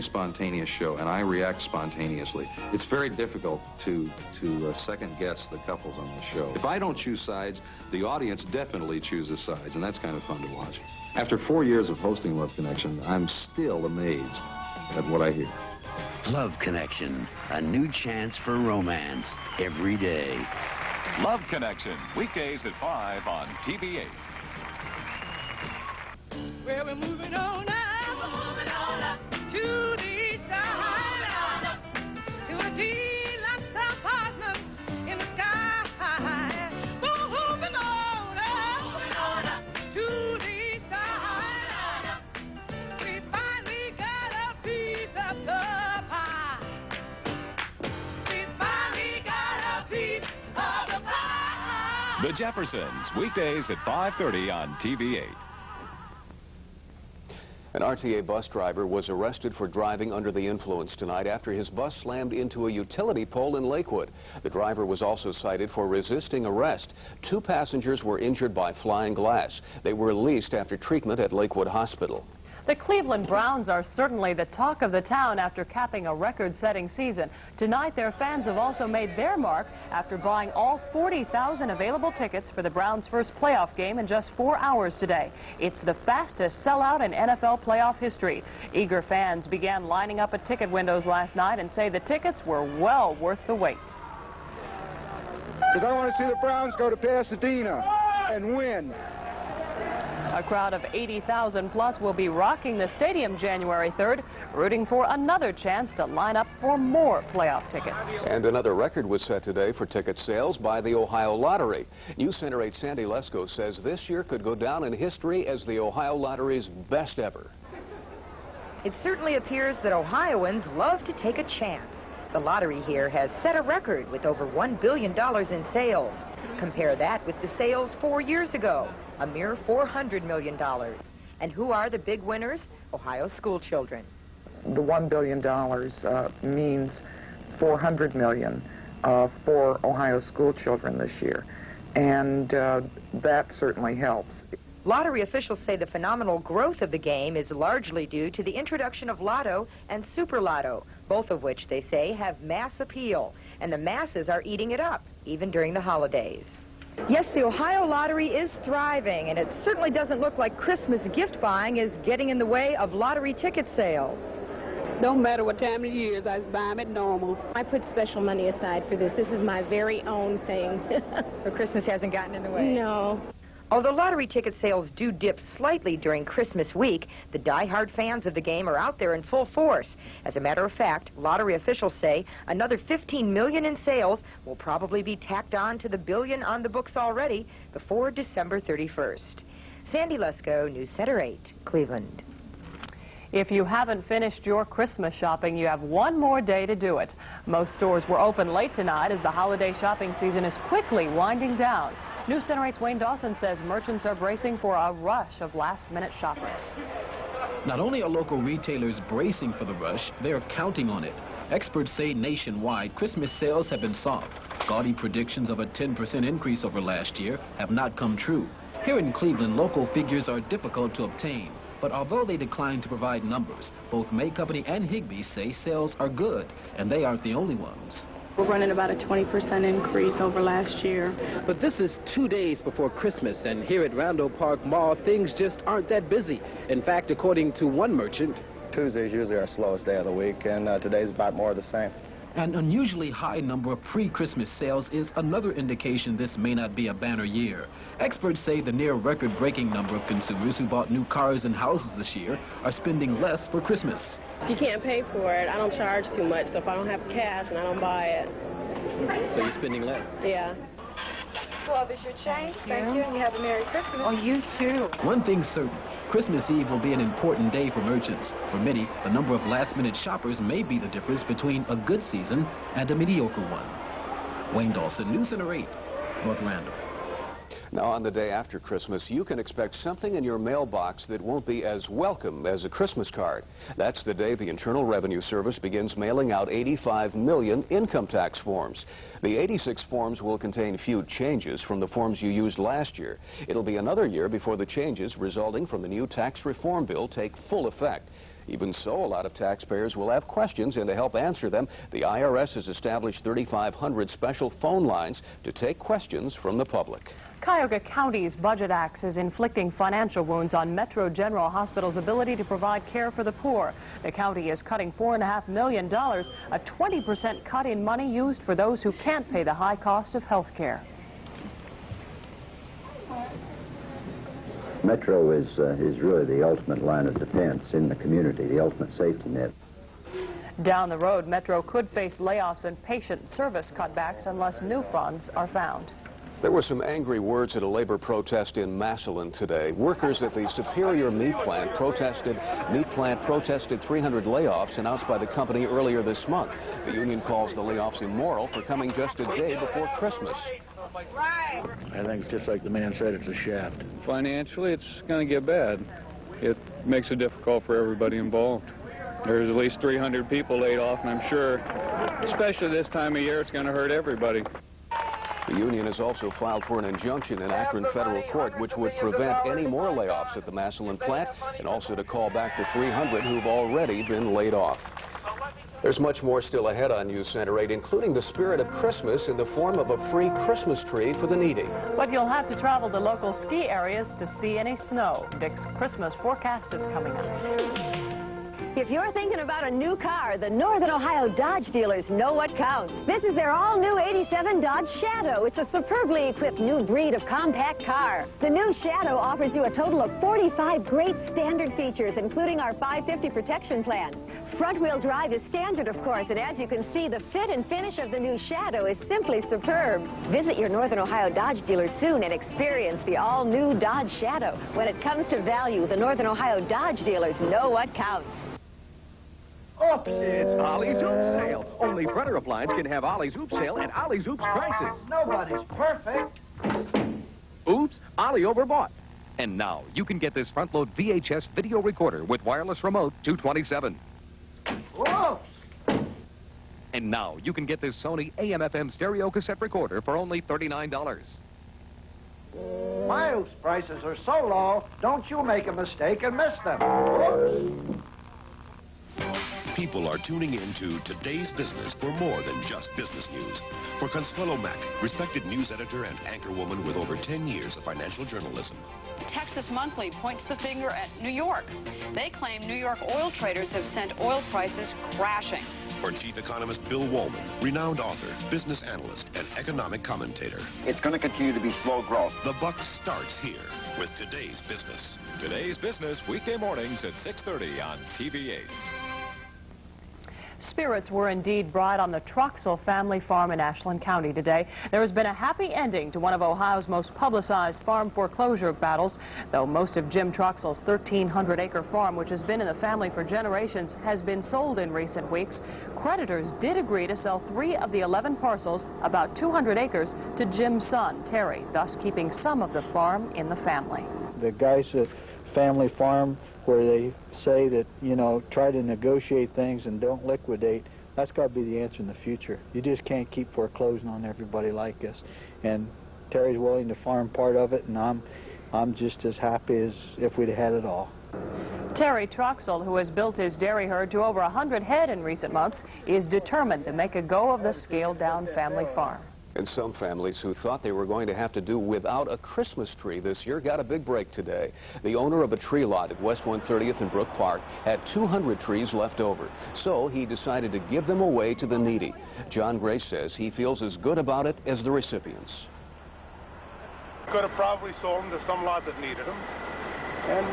Spontaneous show, and I react spontaneously. It's very difficult to second guess the couples on the show. If I don't choose sides, the audience definitely chooses sides, and that's kind of fun to watch. After 4 years of hosting Love Connection, I'm still amazed at what I hear. Love Connection, a new chance for romance every day. Love Connection, weekdays at 5 on TV8. Well, we're moving on now. To the side, to a deluxe apartment in the sky. Moving on up to the side. We finally got a piece of the pie. We finally got a piece of the pie. The Jeffersons, weekdays at 5:30 on TV8. An RTA bus driver was arrested for driving under the influence tonight after his bus slammed into a utility pole in Lakewood. The driver was also cited for resisting arrest. 2 passengers were injured by flying glass. They were released after treatment at Lakewood Hospital. The Cleveland Browns are certainly the talk of the town after capping a record-setting season. Tonight, their fans have also made their mark after buying all 40,000 available tickets for the Browns' first playoff game in just 4 hours today. It's the fastest sellout in NFL playoff history. Eager fans began lining up at ticket windows last night and say the tickets were well worth the wait. Because I want to see the Browns go to Pasadena and win. A crowd of 80,000 plus will be rocking the stadium January 3rd, rooting for another chance to line up for more playoff tickets. And another record was set today for ticket sales by the Ohio Lottery. Newscenter 8 Sandy Lesko says this year could go down in history as the Ohio Lottery's best ever. It certainly appears that Ohioans love to take a chance. The lottery here has set a record with over $1 billion in sales. Compare that with the sales 4 years ago, a mere $400 million. And who are the big winners? Ohio school children. The $1 billion means $400 million for Ohio school children this year. And that certainly helps. Lottery officials say the phenomenal growth of the game is largely due to the introduction of Lotto and Super Lotto, both of which they say have mass appeal. And the masses are eating it up, even during the holidays. Yes, the Ohio Lottery is thriving, and it certainly doesn't look like Christmas gift buying is getting in the way of lottery ticket sales. No matter what time of year, I buy them at normal. I put special money aside for this. This is my very own thing. So Christmas hasn't gotten in the way? No. Although lottery ticket sales do dip slightly during Christmas week, the die-hard fans of the game are out there in full force. As a matter of fact, lottery officials say another $15 million in sales will probably be tacked on to the billion on the books already before December 31st. Sandy Lesko, Newscenter 8, Cleveland. If you haven't finished your Christmas shopping, you have one more day to do it. Most stores were open late tonight as the holiday shopping season is quickly winding down. Newscenter 8's Wayne Dawson says merchants are bracing for a rush of last-minute shoppers. Not only are local retailers bracing for the rush, they are counting on it. Experts say nationwide, Christmas sales have been soft. Gaudy predictions of a 10% increase over last year have not come true. Here in Cleveland, local figures are difficult to obtain. But although they decline to provide numbers, both May Company and Higbee say sales are good, and they aren't the only ones. We're running about a 20% increase over last year. But this is 2 days before Christmas, and here at Randall Park Mall, things just aren't that busy. In fact, according to one merchant, Tuesday is usually our slowest day of the week, and today's about more of the same. An unusually high number of pre-Christmas sales is another indication this may not be a banner year. Experts say the near record-breaking number of consumers who bought new cars and houses this year are spending less for Christmas. If you can't pay for it, I don't charge too much, so if I don't have cash and I don't buy it. So you're spending less? Yeah. Well, this your change. Thank you, and you have a Merry Christmas. Oh, you too. One thing's certain, Christmas Eve will be an important day for merchants. For many, the number of last-minute shoppers may be the difference between a good season and a mediocre one. Wayne Dawson, Newscenter 8, North Randall. Now, on the day after Christmas, you can expect something in your mailbox that won't be as welcome as a Christmas card. That's the day the Internal Revenue Service begins mailing out 85 million income tax forms. The 86 forms will contain few changes from the forms you used last year. It'll be another year before the changes resulting from the new tax reform bill take full effect. Even so, a lot of taxpayers will have questions, and to help answer them, the IRS has established 3,500 special phone lines to take questions from the public. Cuyahoga County's Budget Act is inflicting financial wounds on Metro General Hospital's ability to provide care for the poor. The county is cutting $4.5 million, a 20% cut in money used for those who can't pay the high cost of health care. Metro is really the ultimate line of defense in the community, the ultimate safety net. Down the road, Metro could face layoffs and patient service cutbacks unless new funds are found. There were some angry words at a labor protest in Massillon today. Workers at the Superior Meat Plant protested 300 layoffs announced by the company earlier this month. The union calls the layoffs immoral for coming just a day before Christmas. I think it's just like the man said, it's a shaft. Financially, it's going to get bad. It makes it difficult for everybody involved. There's at least 300 people laid off, and I'm sure, especially this time of year, it's going to hurt everybody. The union has also filed for an injunction in Akron federal court which would prevent any more layoffs at the Massillon plant, and also to call back the 300 who've already been laid off. There's much more still ahead on News Center 8, including the spirit of Christmas in the form of a free Christmas tree for the needy. But you'll have to travel to local ski areas to see any snow. Dick's Christmas forecast is coming up. If you're thinking about a new car, the Northern Ohio Dodge dealers know what counts. This is their all-new 87 Dodge Shadow. It's a superbly equipped new breed of compact car. The new Shadow offers you a total of 45 great standard features, including our 550 protection plan. Front-wheel drive is standard, of course, and as you can see, the fit and finish of the new Shadow is simply superb. Visit your Northern Ohio Dodge dealer soon and experience the all-new Dodge Shadow. When it comes to value, the Northern Ohio Dodge dealers know what counts. Oops, it's Ollie's Oops Sale. Only Brunner Appliance can have Ollie's Oops Sale at Ollie's Oops prices. Nobody's perfect. Oops, Ollie overbought. And now you can get this front-load VHS video recorder with wireless remote, $227. Whoops! And now you can get this Sony AM/FM stereo cassette recorder for only $39. My Oops prices are so low, don't you make a mistake and miss them. Whoops! People are tuning in to Today's Business for more than just business news. For Consuelo Mack, respected news editor and anchorwoman with over 10 years of financial journalism. Texas Monthly points the finger at New York. They claim New York oil traders have sent oil prices crashing. For Chief Economist Bill Woolman, renowned author, business analyst, and economic commentator. It's going to continue to be slow growth. The buck starts here with Today's Business. Today's Business, weekday mornings at 6:30 on TV8. Spirits were indeed bright on the Troxel family farm in Ashland County today. There has been a happy ending to one of Ohio's most publicized farm foreclosure battles, though most of Jim Troxel's 1,300-acre farm, which has been in the family for generations, has been sold in recent weeks. Creditors did agree to sell 3 of the 11 parcels, about 200 acres, to Jim's son, Terry, thus keeping some of the farm in the family. The guys at Family Farm, where they say that, you know, try to negotiate things and don't liquidate, that's got to be the answer in the future. You just can't keep foreclosing on everybody like us. And Terry's willing to farm part of it, and I'm just as happy as if we'd had it all. Terry Troxel, who has built his dairy herd to over 100 head in recent months, is determined to make a go of the scaled-down family farm. And some families who thought they were going to have to do without a Christmas tree this year got a big break today. The owner of a tree lot at West 130th and Brook Park had 200 trees left over, so he decided to give them away to the needy. John Grace says he feels as good about it as the recipients. Could have probably sold them to some lot that needed them. And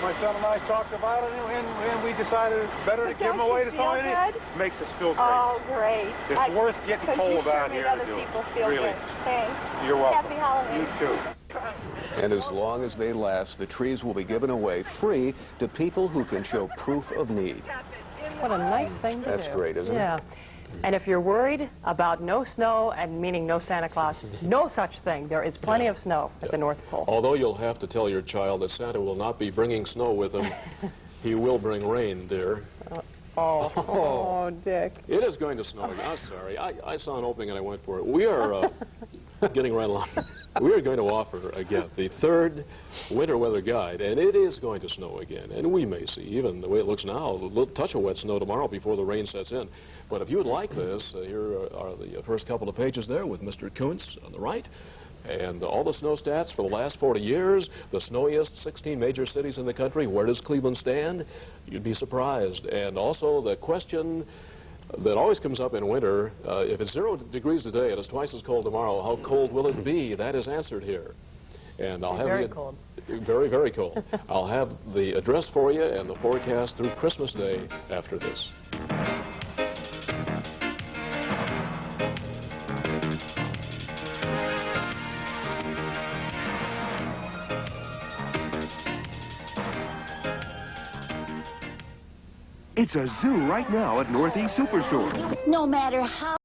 my son and I talked about it, and we decided it's better to give them away to somebody. Makes us feel great. Oh, great. It's worth getting cold down here to do it. Really. Thanks. You're welcome. Happy holidays. You too. And as long as they last, the trees will be given away free to people who can show proof of need. What a nice thing to do. That's great, isn't it? Yeah. And if you're worried about no snow, and meaning no Santa Claus, no such thing. There is plenty of snow at the North Pole. Although you'll have to tell your child that Santa will not be bringing snow with him. He will bring rain, dear. Oh, Dick. It is going to snow. I'm sorry. I saw an opening and I went for it. We are getting right along. We are going to offer, again, the third winter weather guide, and it is going to snow again. And we may see, even the way it looks now, a little touch of wet snow tomorrow before the rain sets in. But if you would like this, here are the first couple of pages there with Mr. Kuntz on the right. And all the snow stats for the last 40 years, the snowiest 16 major cities in the country. Where does Cleveland stand? You'd be surprised. And also the question that always comes up in winter, if it's 0 degrees today and it's twice as cold tomorrow, how cold will it be? That is answered here. And I'll have very cold. Very, very cold. I'll have the address for you and the forecast through Christmas Day after this. It's a zoo right now at Northeast Superstore. No matter how